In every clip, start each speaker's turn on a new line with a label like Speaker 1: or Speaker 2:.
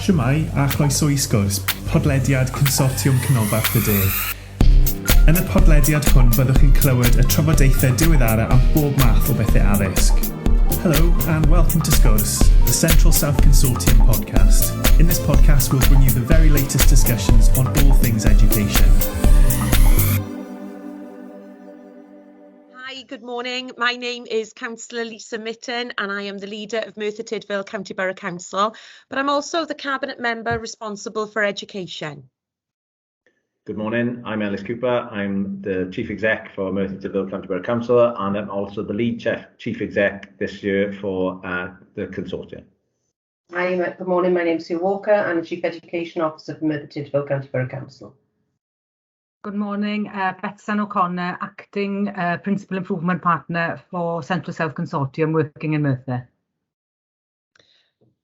Speaker 1: Shwmae a chroeso I Sgwrs, podlediad Consortiwm Canolbarth y De. Yn y podlediad hwn byddwch chi'n clywed y trafodaethau diweddara am bob math o bethau addysg. Hello and welcome to Sgwrs, the Central South Consortium podcast. In this podcast we'll bring you the very latest discussions on all things education.
Speaker 2: Hi, good morning. My name is Cllr Lisa Mytton and I am the leader of Merthyr Tydfil County Borough Council, but I'm also the Cabinet Member responsible for education.
Speaker 3: Good morning, I'm Ellis Cooper. I'm the Chief Exec for Merthyr Tydfil County Borough Council and I'm also the lead Chief Exec this year for the Consortium.
Speaker 4: Good morning, my name is Sue Walker. I'm the Chief Education Officer for Merthyr Tydfil County Borough Council.
Speaker 5: Good morning, Betsan O'Connor, Acting Principal Improvement Partner for Central South Consortium working in Merthyr.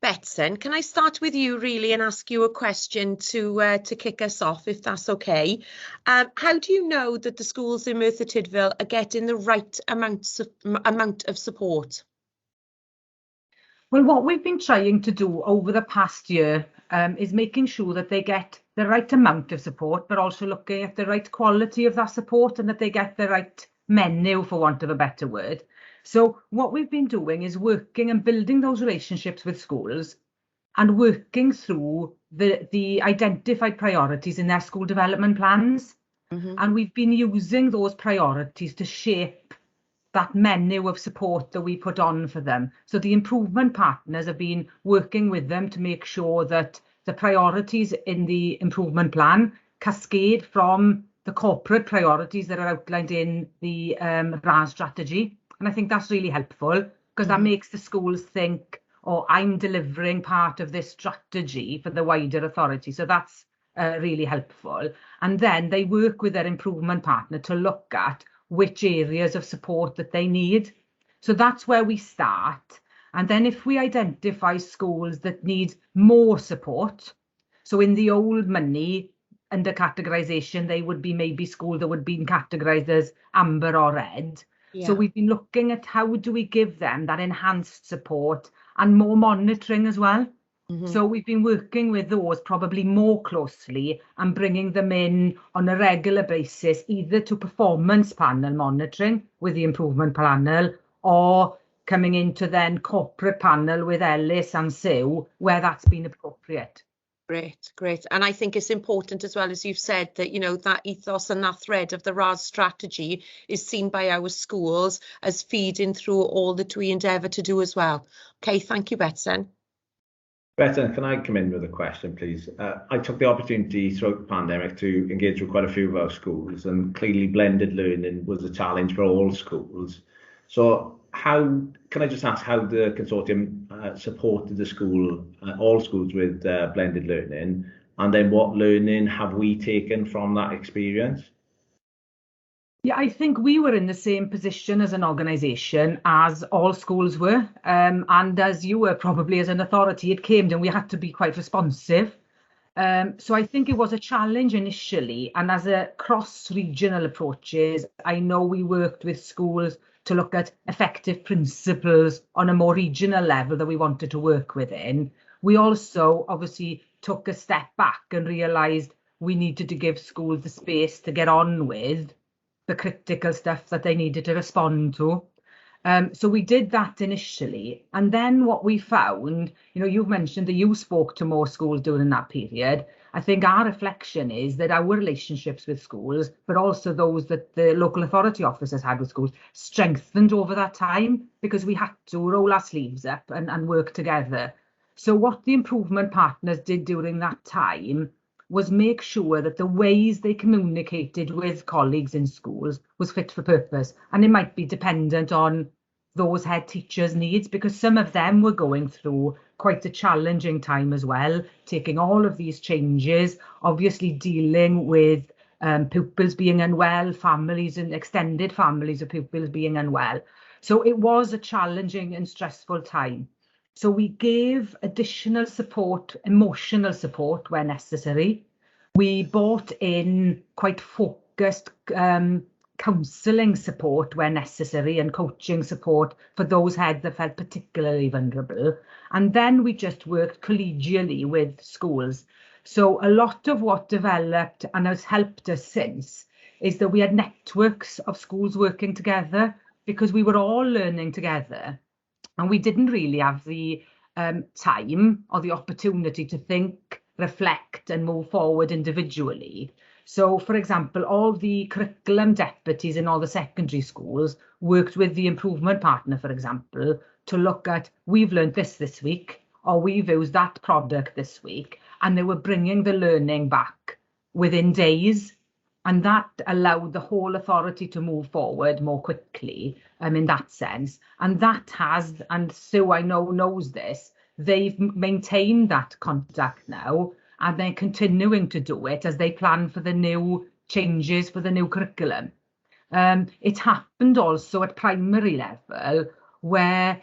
Speaker 2: Betsan, can I start with you really and ask you a question to kick us off, if that's okay? How do you know that the schools in Merthyr Tydfil are getting the right amount of support?
Speaker 5: Well, what we've been trying to do over the past year is making sure that they get the right amount of support, but also looking at the right quality of that support and that they get the right menu, for want of a better word. So what we've been doing is working and building those relationships with schools and working through the identified priorities in their school development plans. Mm-hmm. And we've been using those priorities to shape that menu of support that we put on for them. So the improvement partners have been working with them to make sure that the priorities in the improvement plan cascade from the corporate priorities that are outlined in the RAS strategy. And I think that's really helpful because that makes the schools think, oh, I'm delivering part of this strategy for the wider authority. So that's really helpful. And then they work with their improvement partner to look at which areas of support that they need. So that's where we start. And then if we identify schools that need more support, so in the old money under categorisation, they would be maybe schools that would be categorised as amber or red. Yeah. So we've been looking at how do we give them that enhanced support and more monitoring as well. Mm-hmm. So we've been working with those probably more closely and bringing them in on a regular basis, either to performance panel monitoring with the improvement panel or coming into then corporate panel with Ellis and Sue, where that's been appropriate.
Speaker 2: Great. And I think it's important as well, as you've said, that, you know, that ethos and that thread of the RAS strategy is seen by our schools as feeding through all that we endeavour to do as well. Okay, thank you, Betsan.
Speaker 3: Betsan, can I come in with a question, please? I took the opportunity throughout the pandemic to engage with quite a few of our schools, and clearly blended learning was a challenge for all schools. So can I just ask how the consortium supported all schools with blended learning, and then what learning have we taken from that experience?
Speaker 5: Yeah, I think we were in the same position as an organisation as all schools were, and as you were probably as an authority, it came and we had to be quite responsive. So I think it was a challenge initially, and as a cross-regional approaches, I know we worked with schools to look at effective principles on a more regional level that we wanted to work within. We also obviously took a step back and realised we needed to give schools the space to get on with the critical stuff that they needed to respond to. So we did that initially. And then what we found, you know, you've mentioned that you spoke to more schools during that period. I think our reflection is that our relationships with schools, but also those that the local authority officers had with schools, strengthened over that time because we had to roll our sleeves up and work together. So what the improvement partners did during that time was make sure that the ways they communicated with colleagues in schools was fit for purpose. And it might be dependent on those head teachers' needs, because some of them were going through quite a challenging time as well, taking all of these changes, obviously dealing with pupils being unwell, families and extended families of pupils being unwell. So it was a challenging and stressful time. So we gave additional support, emotional support where necessary. We brought in quite focused counselling support where necessary and coaching support for those heads that felt particularly vulnerable. And then we just worked collegially with schools. So a lot of what developed and has helped us since is that we had networks of schools working together because we were all learning together, and we didn't really have the time or the opportunity to think, reflect and move forward individually. So, for example, all the curriculum deputies in all the secondary schools worked with the improvement partner, for example, to look at, we've learned this week, or we've used that product this week, and they were bringing the learning back within days. And that allowed the whole authority to move forward more quickly in that sense. And that has, and Sue I know knows this, they've maintained that contact now, and they're continuing to do it as they plan for the new changes for the new curriculum. It happened also at primary level where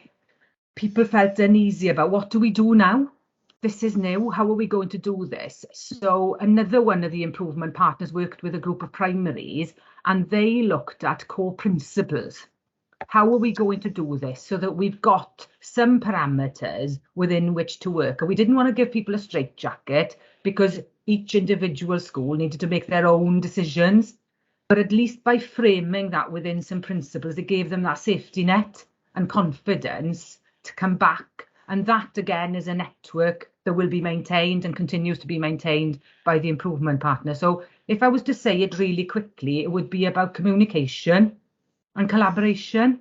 Speaker 5: people felt uneasy about what do we do now? This is new, how are we going to do this? So another one of the improvement partners worked with a group of primaries, and they looked at core principles. How are we going to do this so that we've got some parameters within which to work? And we didn't want to give people a straitjacket because each individual school needed to make their own decisions. But at least by framing that within some principles, it gave them that safety net and confidence to come back. And that, again, is a network that will be maintained and continues to be maintained by the improvement partner. So if I was to say it really quickly, it would be about communication and collaboration,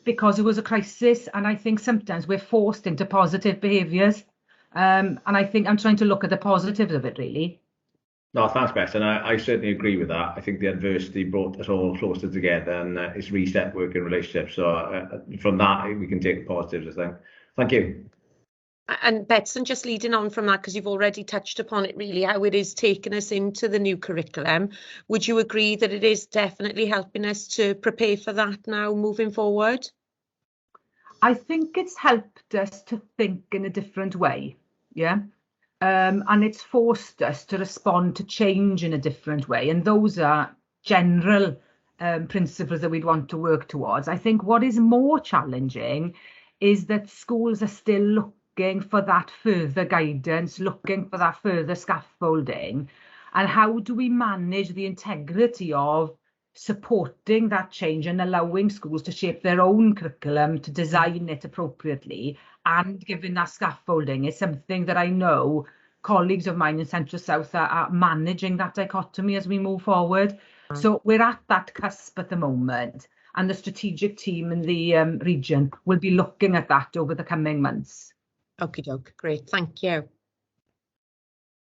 Speaker 5: because it was a crisis. And I think sometimes we're forced into positive behaviours. And I think I'm trying to look at the positives of it, really.
Speaker 3: No, thanks, Beth. And I certainly agree with that. I think the adversity brought us all closer together, and it's reset working relationships. So from that, we can take the positives, I think. Thank you.
Speaker 2: And Betsan, just leading on from that, because you've already touched upon it really, how it is taking us into the new curriculum. Would you agree that it is definitely helping us to prepare for that now moving forward?
Speaker 5: I think it's helped us to think in a different way, yeah. And it's forced us to respond to change in a different way. And those are general principles that we'd want to work towards. I think what is more challenging is that schools are still looking for that further guidance, looking for that further scaffolding. And how do we manage the integrity of supporting that change and allowing schools to shape their own curriculum, to design it appropriately, and giving that scaffolding is something that I know colleagues of mine in Central South are managing that dichotomy as we move forward. So we're at that cusp at the moment, and the strategic team in the region will be looking at that over the coming months.
Speaker 2: Okie doke, great, thank you.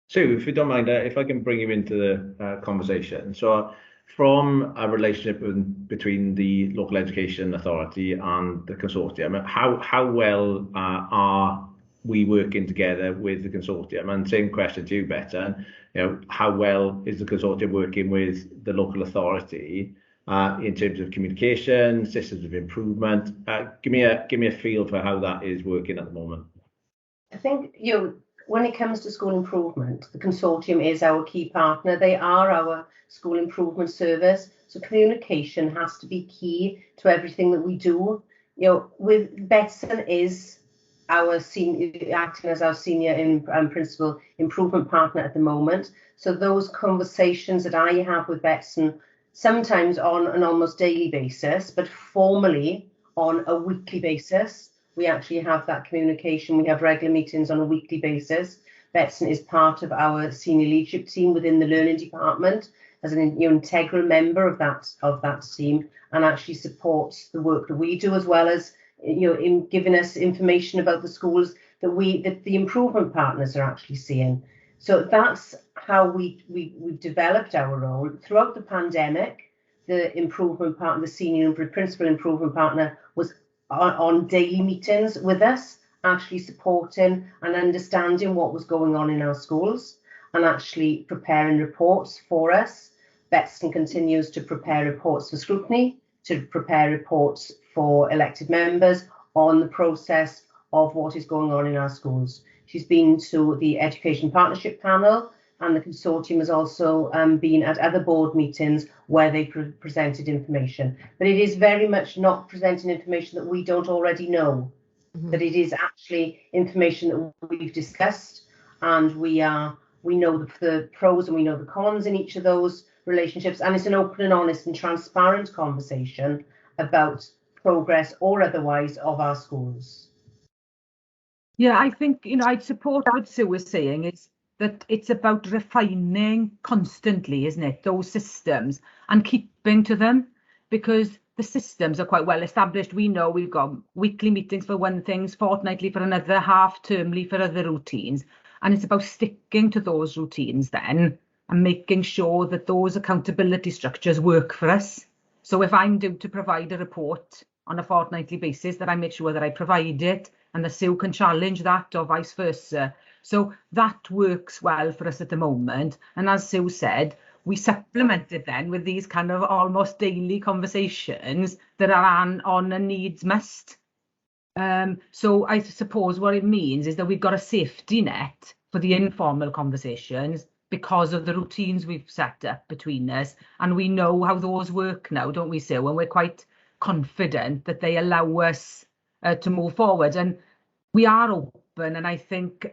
Speaker 3: Sue, if you don't mind, if I can bring you into the conversation. So from a relationship between the local education authority and the consortium, how well are we working together with the consortium? And same question to you, Betsan, how well is the consortium working with the local authority in terms of communication, systems of improvement? Give me a feel for how that is working at the moment.
Speaker 4: I think when it comes to school improvement, the consortium is our key partner. They are our school improvement service. So communication has to be key to everything that we do. With Betsan is our senior, acting as our senior principal improvement partner at the moment. So those conversations that I have with Betsan, sometimes on an almost daily basis, but formally on a weekly basis. We actually have that communication. We have regular meetings on a weekly basis. Betsan is part of our senior leadership team within the learning department as an integral member of that team, and actually supports the work that we do, as well as in giving us information about the schools that the improvement partners are actually seeing. So that's how we've developed our role throughout the pandemic. The improvement partner, the senior principal improvement partner, was on daily meetings with us, actually supporting and understanding what was going on in our schools and actually preparing reports for us. Betsan continues to prepare reports for scrutiny, to prepare reports for elected members on the process of what is going on in our schools. She's been to the Education Partnership Panel and the consortium has also been at other board meetings where they presented information. But it is very much not presenting information that we don't already know, that it is actually information that we've discussed, and we know the pros and we know the cons in each of those relationships, and it's an open and honest and transparent conversation about progress or otherwise of our schools.
Speaker 5: Yeah, I think, I'd support what Sue was saying, is that it's about refining constantly, isn't it, those systems, and keeping to them, because the systems are quite well established. We know we've got weekly meetings for one thing, fortnightly for another, half-termly for other routines, and it's about sticking to those routines then and making sure that those accountability structures work for us. So if I'm due to provide a report on a fortnightly basis, that I make sure that I provide it, and the Sue can challenge that or vice versa. So that works well for us at the moment. And as Sue said, we supplement it then with these kind of almost daily conversations that are on a needs must. So I suppose what it means is that we've got a safety net for the informal conversations because of the routines we've set up between us. And we know how those work now, don't we, Sue? And we're quite confident that they allow us to move forward. And we are open, and I think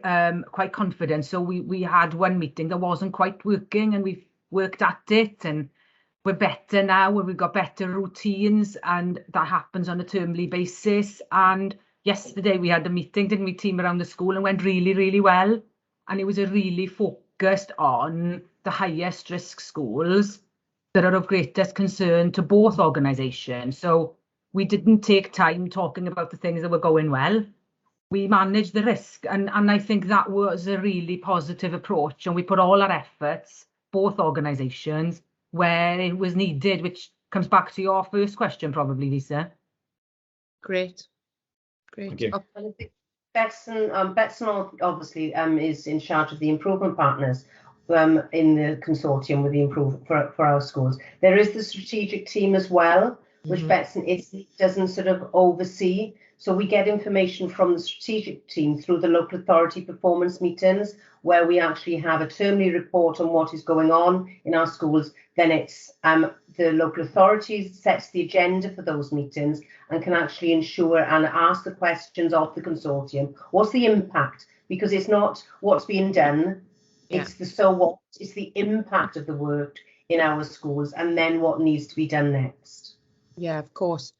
Speaker 5: quite confident. So we had one meeting that wasn't quite working, and we've worked at it, and we're better now, and we've got better routines, and that happens on a termly basis. And yesterday we had a meeting, didn't we, team around the school, and went really, really well. And it was a really focused on the highest risk schools that are of greatest concern to both organisations. So we didn't take time talking about the things that were going well. We managed the risk, and I think that was a really positive approach, and we put all our efforts, both organisations, where it was needed, which comes back to your first question probably, Lisa.
Speaker 2: Great.
Speaker 3: Thank you.
Speaker 4: Betsan obviously is in charge of the improvement partners in the consortium with the improvement for our schools. There is the strategic team as well, which Betsan doesn't sort of oversee. So we get information from the strategic team through the local authority performance meetings, where we actually have a termly report on what is going on in our schools. Then it's the local authorities sets the agenda for those meetings and can actually ensure and ask the questions of the consortium. What's the impact? Because it's not what's being done, it's the so what, it's the impact of the work in our schools, and then what needs to be done next.
Speaker 2: Yeah, of course.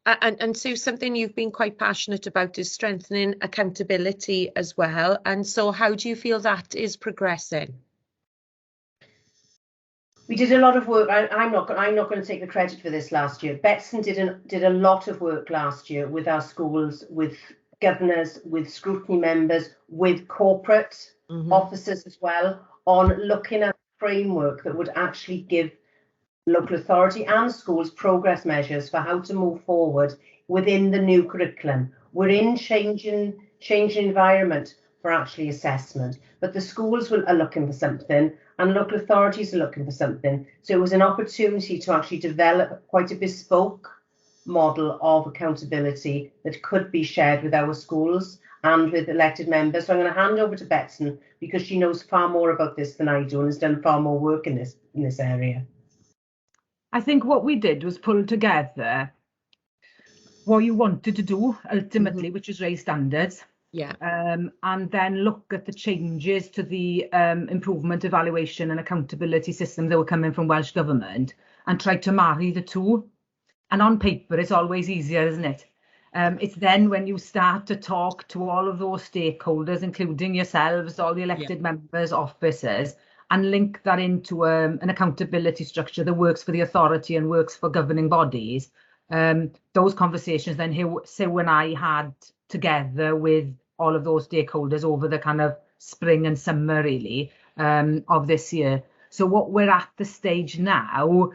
Speaker 2: And Sue, something you've been quite passionate about is strengthening accountability as well. And so how do you feel that is progressing?
Speaker 4: We did a lot of work. I'm not going to take the credit for this last year. Betsan did a lot of work last year with our schools, with governors, with scrutiny members, with corporate officers as well, on looking at a framework that would actually give local authority and schools progress measures for how to move forward within the new curriculum. We're in changing environment for actually assessment, but the schools are looking for something, and local authorities are looking for something. So it was an opportunity to actually develop quite a bespoke model of accountability that could be shared with our schools and with elected members. So I'm going to hand over to Betsan, because she knows far more about this than I do and has done far more work in this area.
Speaker 5: I think what we did was pull together what you wanted to do ultimately, which is raise standards.
Speaker 2: Yeah.
Speaker 5: And then look at the changes to the improvement, evaluation and accountability systems that were coming from Welsh Government, and try to marry the two. And on paper, it's always easier, isn't it? It's then when you start to talk to all of those stakeholders, including yourselves, all the elected members, officers, and link that into an accountability structure that works for the authority and works for governing bodies. Those conversations then Sue and I had together with all of those stakeholders over the kind of spring and summer really of this year. So what we're at the stage now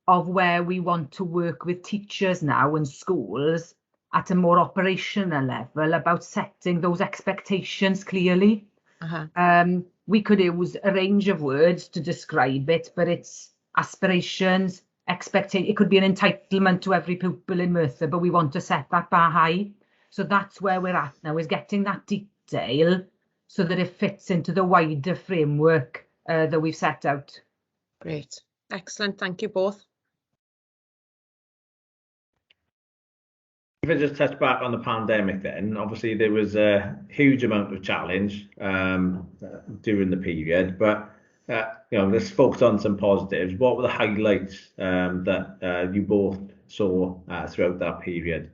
Speaker 5: of where we want to work with teachers now in schools at a more operational level about setting those expectations clearly. We could use a range of words to describe it, but it's aspirations, expectation. It could be an entitlement to every pupil in Merthyr, but we want to set that bar high. So that's where we're at now, is getting that detail so that it fits into the wider framework that we've set out.
Speaker 2: Great. Excellent. Thank you both.
Speaker 3: If I just touch back on the pandemic then, obviously there was a huge amount of challenge during the period, but let's focus on some positives. What were the highlights that you both saw throughout that period?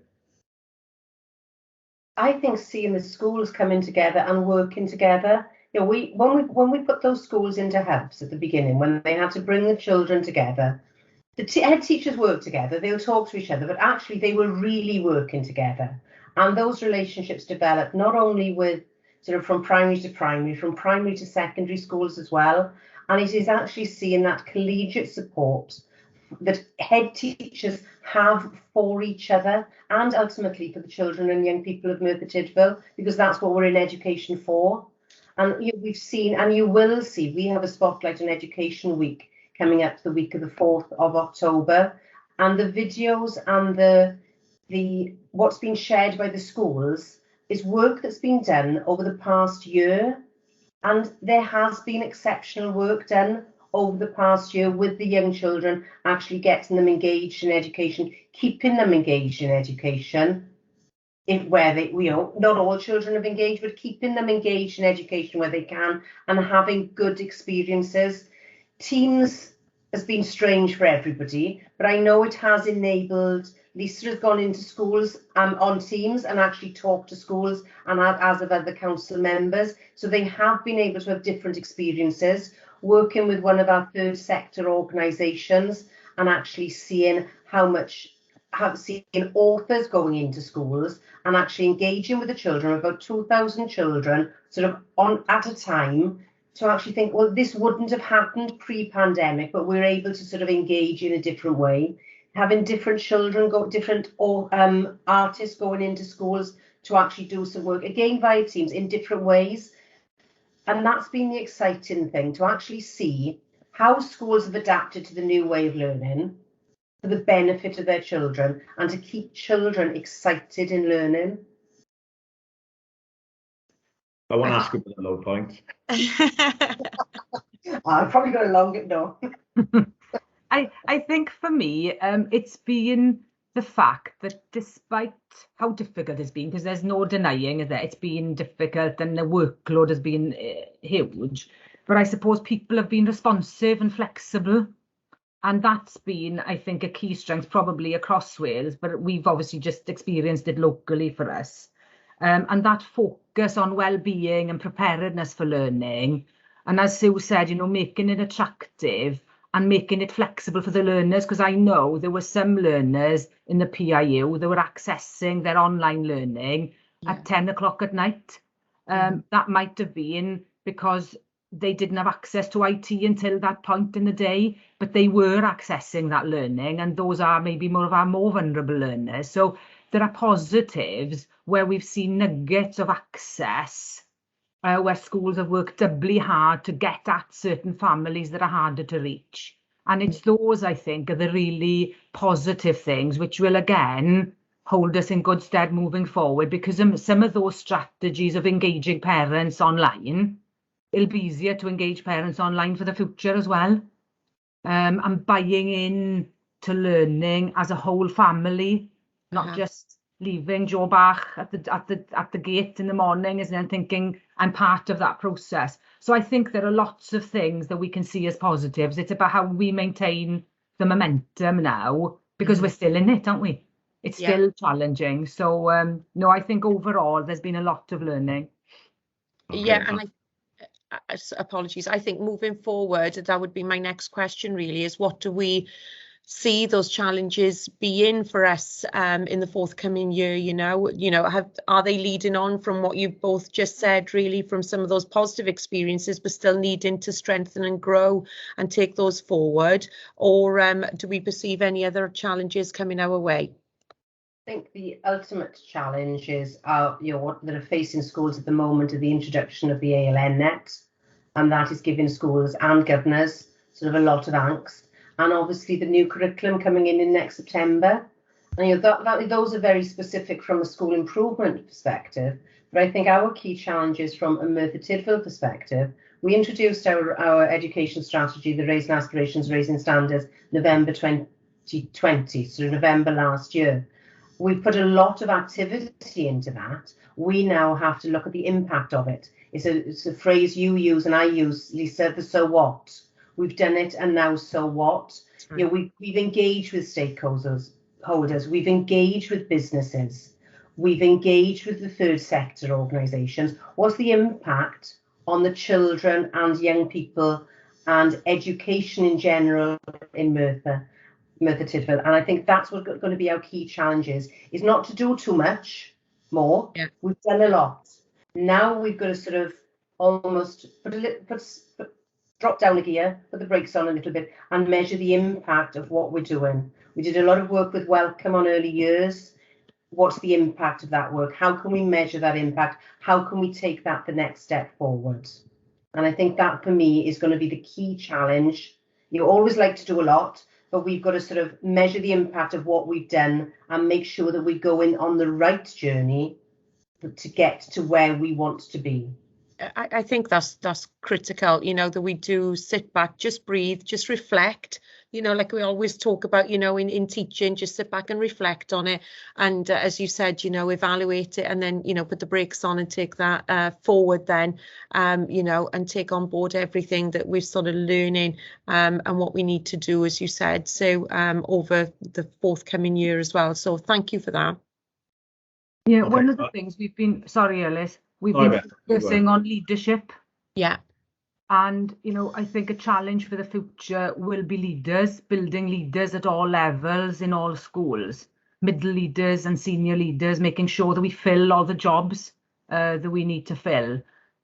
Speaker 4: I think seeing the schools coming together and working together. When we put those schools into hubs at the beginning, when they had to bring the children together, the head teachers work together, they'll talk to each other, but actually they were really working together. And those relationships developed not only with sort of from primary to secondary schools as well. And it is actually seeing that collegiate support that head teachers have for each other and ultimately for the children and young people of Merthyr Tydfil, because that's what we're in education for. And we've seen, and you will see, we have a Spotlight on Education Week coming up the week of the 4th of October, and the videos and the what's been shared by the schools is work that's been done over the past year, and there has been exceptional work done over the past year with the young children, actually getting them engaged in education, keeping them engaged in education, where they, not all children have engaged, but keeping them engaged in education where they can and having good experiences. Teams has been strange for everybody, but I know it has enabled. Lisa has gone into schools on Teams and actually talked to schools, and as have other council members. So they have been able to have different experiences, working with one of our third sector organisations and actually seeing seeing authors going into schools and actually engaging with the children, about 2,000 children, sort of at a time, to actually think, well, this wouldn't have happened pre-pandemic, but we're able to sort of engage in a different way. Having different children different artists going into schools to actually do some work, again via Teams in different ways. And that's been the exciting thing, to actually see how schools have adapted to the new way of learning for the benefit of their children and to keep children excited in learning.
Speaker 3: I want to ask you about the low points.
Speaker 4: I've probably got a longer no.
Speaker 5: I think for me, it's been the fact that despite how difficult it's been, because there's no denying that it's been difficult and the workload has been huge, but I suppose people have been responsive and flexible. And that's been, I think, a key strength probably across Wales, but we've obviously just experienced it locally for us. And that focus on well-being and preparedness for learning. And as Sue said, making it attractive and making it flexible for the learners, because I know there were some learners in the PIU that were accessing their online learning at 10 o'clock at night. That might have been because they didn't have access to IT until that point in the day, but they were accessing that learning, and those are maybe more of our more vulnerable learners. So there are positives where we've seen nuggets of access, where schools have worked doubly hard to get at certain families that are harder to reach. And it's those, I think, are the really positive things, which will again hold us in good stead moving forward, because some of those strategies of engaging parents online, it'll be easier to engage parents online for the future as well. And buying in to learning as a whole family, not just leaving Joe Bach at the gate in the morning, isn't it, and thinking I'm part of that process. So I think there are lots of things that we can see as positives. It's about how we maintain the momentum now, because we're still in it, aren't we? It's still challenging. So no, I think overall there's been a lot of learning.
Speaker 2: Yeah, and apologies. I think moving forward, that would be my next question really, is what do we see those challenges being for us in the forthcoming year? Are they leading on from what you've both just said, really, from some of those positive experiences, but still needing to strengthen and grow and take those forward? Or do we perceive any other challenges coming our way?
Speaker 4: I think the ultimate challenges are, that are facing schools at the moment are the introduction of the ALN net, and that is giving schools and governors sort of a lot of angst. And obviously the new curriculum coming in next September. And those are very specific from a school improvement perspective, But I think our key challenges from a Merthyr Tydfil perspective, we introduced our education strategy, the Raising Aspirations Raising Standards, November 2020, so November last year. We've put a lot of activity into that. We now have to look at the impact of it. It's a phrase you use and I use, Lisa, the so what. We've done it and now so what? Right. You know, we've engaged with stakeholders, we've engaged with businesses, we've engaged with the third sector organisations. What's the impact on the children and young people and education in general in Merthyr Tydfil? And I think that's what's going to be our key challenges, is not to do too much more. Yeah. We've done a lot. Now we've got to sort of almost drop down a gear, put the brakes on a little bit and measure the impact of what we're doing. We did a lot of work with Welcome on early years. What's the impact of that work? How can we measure that impact? How can we take that the next step forward? And I think that for me is going to be the key challenge. You always like to do a lot, but we've got to sort of measure the impact of what we've done and make sure that we're going on the right journey to get to where we want to be.
Speaker 2: I think that's critical, you know, that we do sit back, just breathe, just reflect, you know, like we always talk about, you know, in teaching, just sit back and reflect on it. And as you said, you know, evaluate it and then, you know, put the brakes on and take that forward then, you know, and take on board everything that we're sort of learning and what we need to do, as you said, so over the forthcoming year as well. So thank you for that.
Speaker 5: Yeah, one of the things we've been, sorry, Ellis, we've been focusing on leadership.
Speaker 2: Yeah.
Speaker 5: And, you know, I think a challenge for the future will be leaders, building leaders at all levels in all schools, middle leaders and senior leaders, making sure that we fill all the jobs that we need to fill.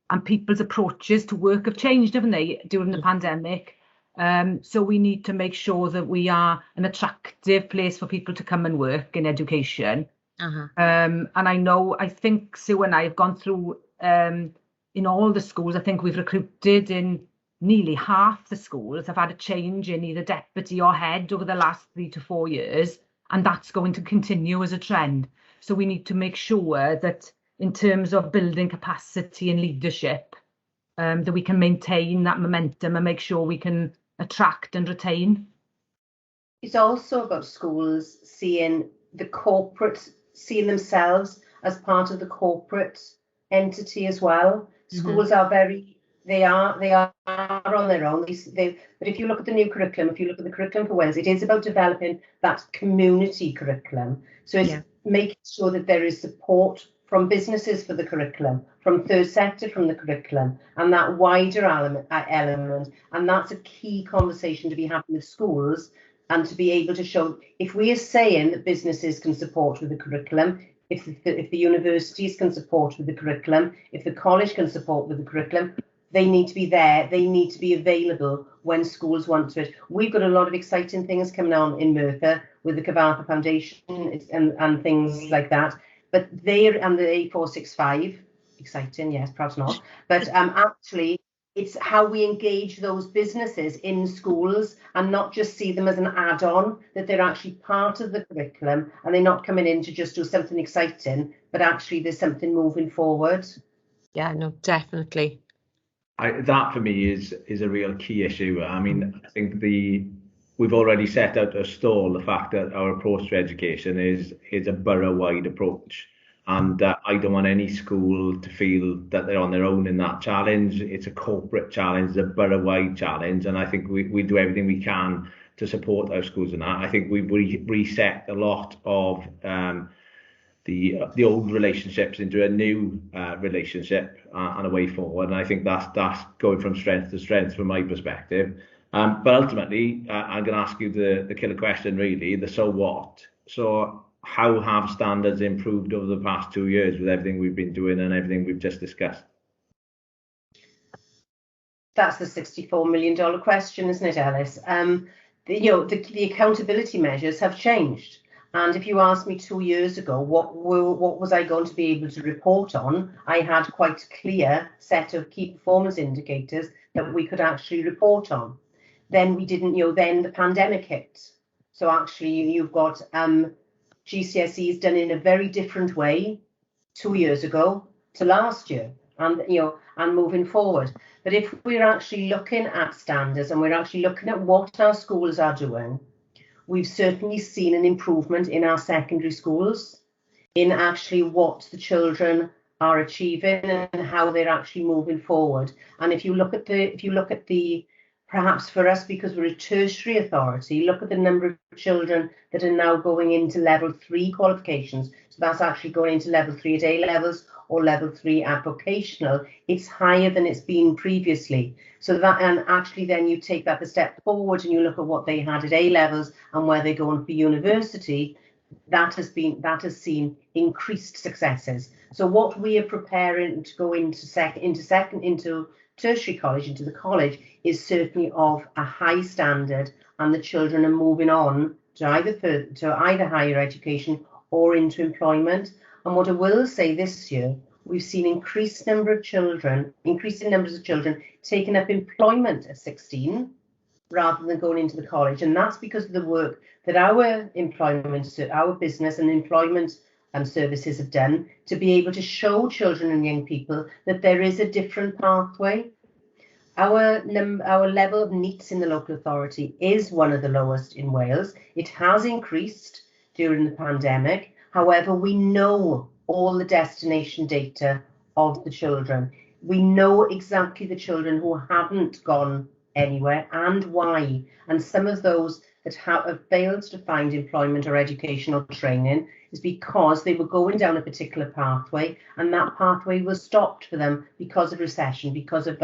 Speaker 5: And people's approaches to work have changed, haven't they, during the pandemic? So we need to make sure that we are an attractive place for people to come and work in education. And I think Sue and I have gone through in all the schools. I think we've recruited in nearly half the schools have had a change in either deputy or head over the last 3 to 4 years, and that's going to continue as a trend. So we need to make sure that in terms of building capacity and leadership, that we can maintain that momentum and make sure we can attract and retain.
Speaker 4: It's also about schools seeing themselves as part of the corporate entity as well. Schools are they are on their own. But if you look at the new curriculum, if you look at the curriculum for Wales, it is about developing that community curriculum. So it's making sure that there is support from businesses for the curriculum, from third sector from the curriculum, and that wider element. And that's a key conversation to be having with schools, and to be able to show, if we are saying that businesses can support with the curriculum, if the universities can support with the curriculum, if the college can support with the curriculum, they need to be there, they need to be available when schools want to. We've got a lot of exciting things coming on in Merthyr with the Cyfarthfa Foundation and things like that. But they're and the A465, exciting, yes, perhaps not. But actually, it's how we engage those businesses in schools and not just see them as an add-on, that they're actually part of the curriculum and they're not coming in to just do something exciting, but actually there's something moving forward.
Speaker 2: Yeah, no, definitely.
Speaker 3: That for me is a real key issue. I mean, I think we've already set out to stall the fact that our approach to education is a borough-wide approach. And I don't want any school to feel that they're on their own in that challenge. It's a corporate challenge, a borough-wide challenge. And I think we do everything we can to support our schools in that. I think we've reset a lot of the old relationships into a new relationship and a way forward. And I think that's going from strength to strength from my perspective. But ultimately, I'm going to ask you the killer question, really, the so what. So how have standards improved over the past 2 years with everything we've been doing and everything we've just discussed?
Speaker 4: That's the $64 million question, isn't it, Ellis? The accountability measures have changed. And if you asked me 2 years ago, what was I going to be able to report on, I had quite a clear set of key performance indicators that we could actually report on. Then we didn't, then the pandemic hit. So actually you've got GCSEs done in a very different way 2 years ago to last year and and moving forward. But if we're actually looking at standards and we're actually looking at what our schools are doing, we've certainly seen an improvement in our secondary schools, in actually what the children are achieving and how they're actually moving forward. And if you look at the perhaps for us, because we're a tertiary authority, look at the number of children that are now going into level 3 qualifications. So that's actually going into level 3 at A levels or level 3 at vocational. It's higher than it's been previously. So that, and actually then you take that a step forward and you look at what they had at A levels and where they're going for university, that has seen increased successes. So what we are preparing to go into tertiary college, into the college, is certainly of a high standard, and the children are moving on to either higher education or into employment. And what I will say, this year we've seen increasing numbers of children taking up employment at 16 rather than going into the college, and that's because of the work that our business and employment services have done to be able to show children and young people that there is a different pathway. Our level of NEETs in the local authority is one of the lowest in Wales. It has increased during the pandemic. However, we know all the destination data of the children. We know exactly the children who haven't gone anywhere and why. And some of those that have failed to find employment or educational training is because they were going down a particular pathway and that pathway was stopped for them because of recession, because of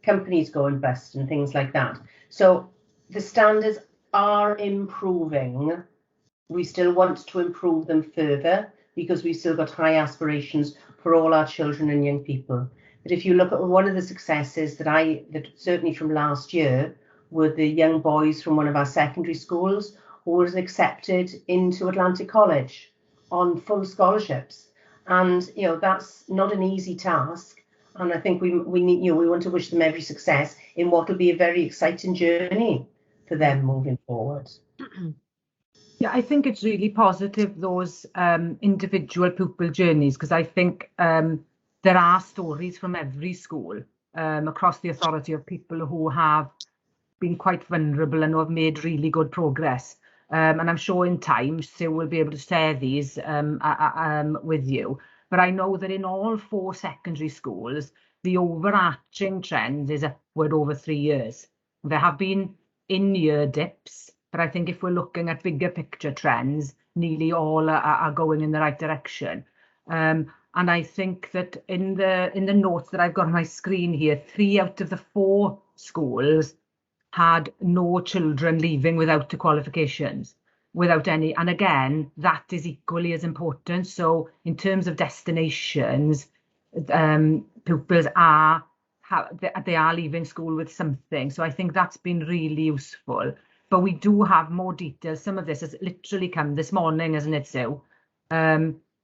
Speaker 4: companies going bust and things like that. So the standards are improving. We still want to improve them further because we've still got high aspirations for all our children and young people. But if you look at one of the successes that certainly from last year were the young boys from one of our secondary schools who was accepted into Atlantic College on full scholarships. And that's not an easy task. And I think we want to wish them every success in what will be a very exciting journey for them moving forward.
Speaker 5: Yeah, I think it's really positive, those individual pupil journeys, because I think there are stories from every school across the authority of people who have been quite vulnerable and who have made really good progress. And I'm sure in time Sue will be able to share these with you. But I know that in all 4 secondary schools, the overarching trend is upward over 3 years. There have been in-year dips, but I think if we're looking at bigger picture trends, nearly all are going in the right direction. And I think that in the notes that I've got on my screen here, 3 out of the 4 schools had no children leaving without the qualifications, without any. And again, that is equally as important. So in terms of destinations, pupils are leaving school with something. So I think that's been really useful. But we do have more details. Some of this has literally come this morning, isn't it, Sue?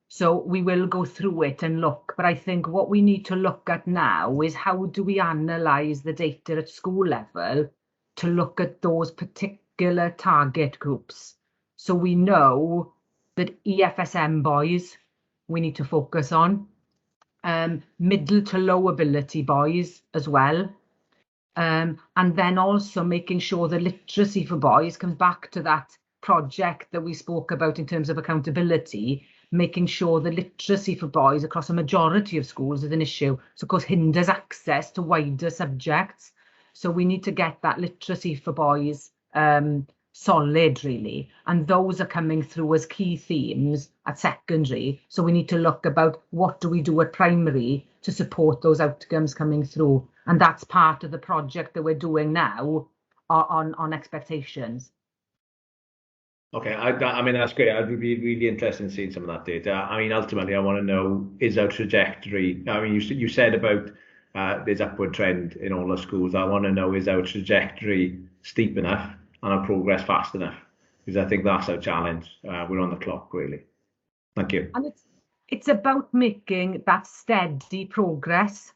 Speaker 5: So we will go through it and look. But I think what we need to look at now is how do we analyse the data at school level to look at those particular target groups. So we know that EFSM boys we need to focus on, middle to low ability boys as well. And then also making sure the literacy for boys comes back to that project that we spoke about in terms of accountability, making sure the literacy for boys across a majority of schools is an issue. So of course hinders access to wider subjects. So we need to get that literacy for boys solid, really. And those are coming through as key themes at secondary. So we need to look about what do we do at primary to support those outcomes coming through. And that's part of the project that we're doing now on expectations.
Speaker 3: Okay, I mean, that's great. I'd be really interested in seeing some of that data. I mean, ultimately, I want to know, is our trajectory, I mean, you said about there's upward trend in all the schools. I want to know, is our trajectory steep enough and our progress fast enough? Because I think that's our challenge. We're on the clock, really. Thank you.
Speaker 5: And it's about making that steady progress.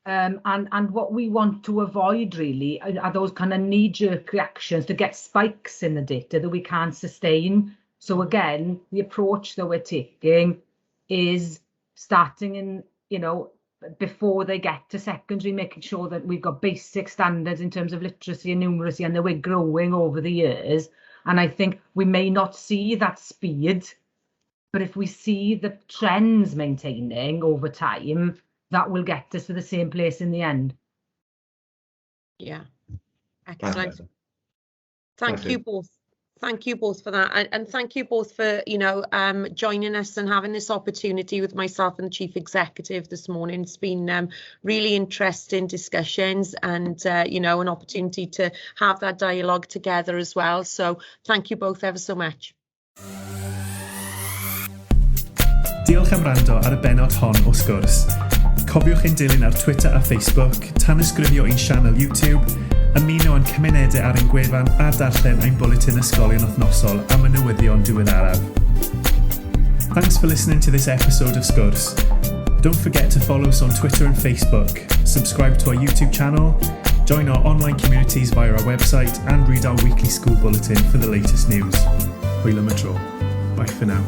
Speaker 5: And what we want to avoid really are those kind of knee-jerk reactions to get spikes in the data that we can't sustain. So again, the approach that we're taking is starting in you know, before they get to secondary, making sure that we've got basic standards in terms of literacy and numeracy, and that we're growing over the years. And I think we may not see that speed, but if we see the trends maintaining over time, that will get us to the same place in the end.
Speaker 2: Yeah, excellent.
Speaker 3: Thanks,
Speaker 2: Thank you both. Thank you both for that, and thank you both for, you know, joining us and having this opportunity with myself and the Chief Executive this morning. It's been really interesting discussions, and you know, an opportunity to have that dialogue together as well. So thank you both ever so much.
Speaker 1: Diolch am wrando ar y benod hon o Sgwrs. Cofiwch ein dilyn ar Twitter a Facebook, tanysgrifio ein sianel YouTube, ymuno yn cymunedau ar ein gwefan a darllen ein bwletin ysgolion wythnosol am y newyddion diweddaraf. Thanks for listening to this episode of Sgwrs. Don't forget to follow us on Twitter and Facebook, subscribe to our YouTube channel, join our online communities via our website, and read our weekly school bulletin for the latest news. Hwyl am y tro. Bye for now.